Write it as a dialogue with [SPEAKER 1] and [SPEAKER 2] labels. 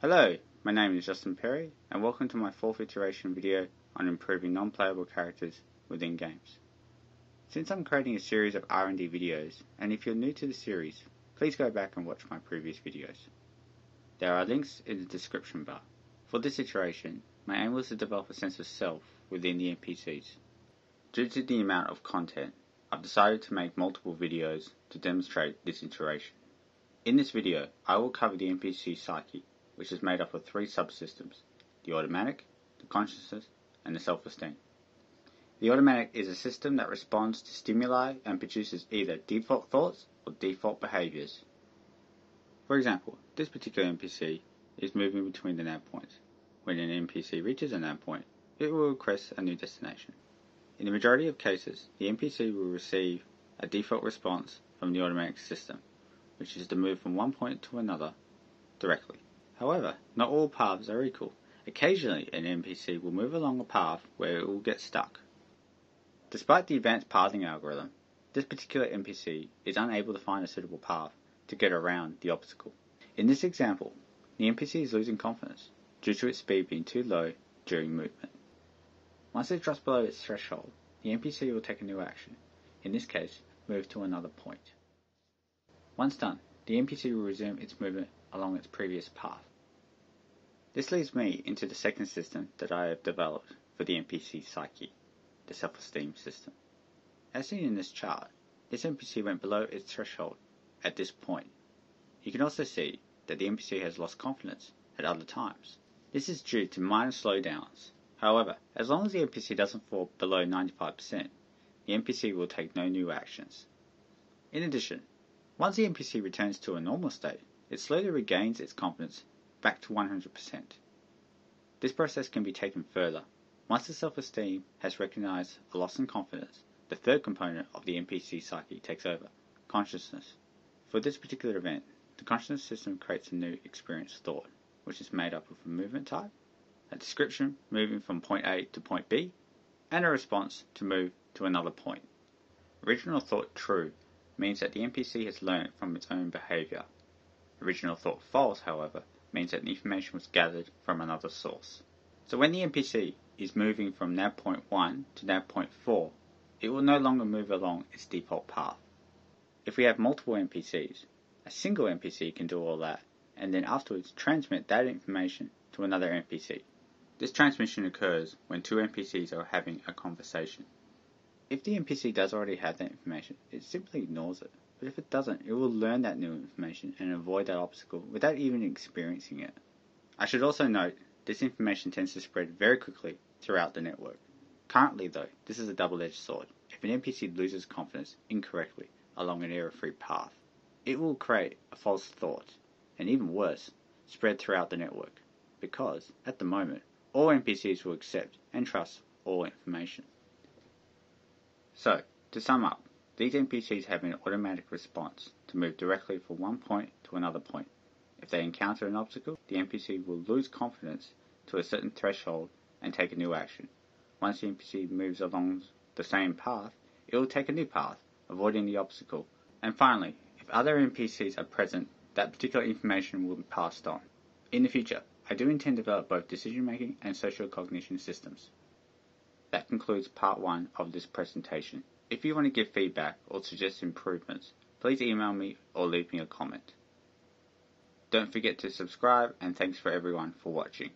[SPEAKER 1] Hello, my name is Justin Perry, and welcome to my 4th iteration video on improving non-playable characters within games. Since I'm creating a series of R&D videos, and if you're new to the series, please go back and watch my previous videos. There are links in the description bar. For this iteration, my aim was to develop a sense of self within the NPCs. Due to the amount of content, I've decided to make multiple videos to demonstrate this iteration. In this video, I will cover the NPC Psyche, which is made up of 3 subsystems: the automatic, the consciousness, and the self-esteem. The automatic is a system that responds to stimuli and produces either default thoughts or default behaviors. For example, this particular NPC is moving between the nav points. When an NPC reaches a nav point, it will request a new destination. In the majority of cases, the NPC will receive a default response from the automatic system, which is to move from one point to another directly. However, not all paths are equal. Occasionally, an NPC will move along a path where it will get stuck. Despite the advanced pathing algorithm, this particular NPC is unable to find a suitable path to get around the obstacle. In this example, the NPC is losing confidence due to its speed being too low during movement. Once it drops below its threshold, the NPC will take a new action, in this case, move to another point. Once done, the NPC will resume its movement along its previous path. This leads me into the second system that I have developed for the NPC Psyche, the self-esteem system. As seen in this chart, this NPC went below its threshold at this point. You can also see that the NPC has lost confidence at other times. This is due to minor slowdowns. However, as long as the NPC doesn't fall below 95%, the NPC will take no new actions. In addition, once the NPC returns to a normal state, it slowly regains its confidence back to 100%. This process can be taken further. Once the self-esteem has recognized a loss in confidence, the third component of the NPC Psyche takes over, consciousness. For this particular event, the consciousness system creates a new experience thought, which is made up of a movement type, a description moving from point A to point B, and a response to move to another point. Original thought true means that the NPC has learned from its own behavior. Original thought false, however, means that the information was gathered from another source. So when the NPC is moving from nav point 1 to nav point 4, it will no longer move along its default path. If we have multiple NPCs, a single NPC can do all that, and then afterwards transmit that information to another NPC. This transmission occurs when 2 NPCs are having a conversation. If the NPC does already have that information, it simply ignores it. But if it doesn't, it will learn that new information and avoid that obstacle without even experiencing it. I should also note, this information tends to spread very quickly throughout the network. Currently though, this is a double-edged sword. If an NPC loses confidence incorrectly along an error-free path, it will create a false thought, and even worse, spread throughout the network, because, at the moment, all NPCs will accept and trust all information. So, to sum up, these NPCs have an automatic response to move directly from one point to another point. If they encounter an obstacle, the NPC will lose confidence to a certain threshold and take a new action. Once the NPC moves along the same path, it will take a new path, avoiding the obstacle. And finally, if other NPCs are present, that particular information will be passed on. In the future, I do intend to develop both decision-making and social cognition systems. That concludes part 1 of this presentation. If you want to give feedback or suggest improvements, please email me or leave me a comment. Don't forget to subscribe, and thanks for everyone for watching.